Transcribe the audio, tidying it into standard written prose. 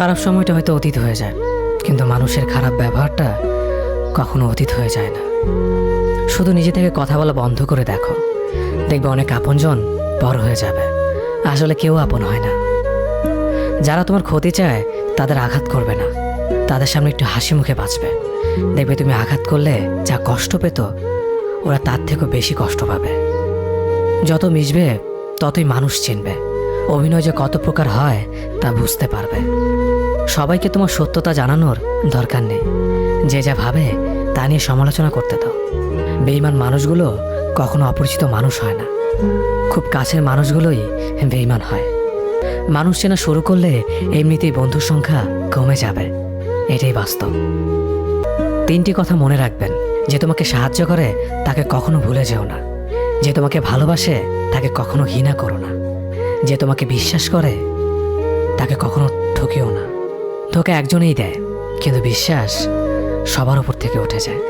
খারাপ সময়টা হয়তো অতীত হয়ে যায়, কিন্তু মানুষের খারাপ ব্যবহারটা কখনো অতীত হয়ে যায় না। শুধু নিজে থেকে কথা বলা বন্ধ করে দেখো, দেখবে অনেক আপনজন বড় হয়ে যাবে। আসলে কেউ আপন হয় না। যারা তোমার ক্ষতি চায় তাদের আঘাত করবে না, তাদের সামনে একটু হাসি মুখে বাঁচবে। দেখবে তুমি আঘাত করলে যা কষ্ট পেত, ওরা তার থেকেও বেশি কষ্ট পাবে। যত মিশবে ততই মানুষ চিনবে, অভিনয় যে কত প্রকার হয় তা বুঝতে পারবে। সবাইকে তোমার সত্যতা জানানোর দরকার নেই, যে যা ভাবে তা নিয়ে সমালোচনা করতে দাও। বেঈমান মানুষগুলো কখনো অপরিচিত মানুষ হয় না, খুব কাছের মানুষগুলোই বেঈমান হয়। মানুষ চেনা শুরু করলে এমনিতেই বন্ধুর সংখ্যা কমে যাবে, এটাই বাস্তব। 3টি কথা মনে রাখবেন: যে তোমাকে সাহায্য করে তাকে কখনো ভুলে যেও না, যে তোমাকে ভালোবাসে তাকে কখনো ঘৃণা করো না, যে তোমাকে বিশ্বাস করে তাকে কখনো ঠকিও না। ধোঁকা একজনেই দেয়, কিন্তু বিশ্বাস সবার উপর থেকে উঠে যায়।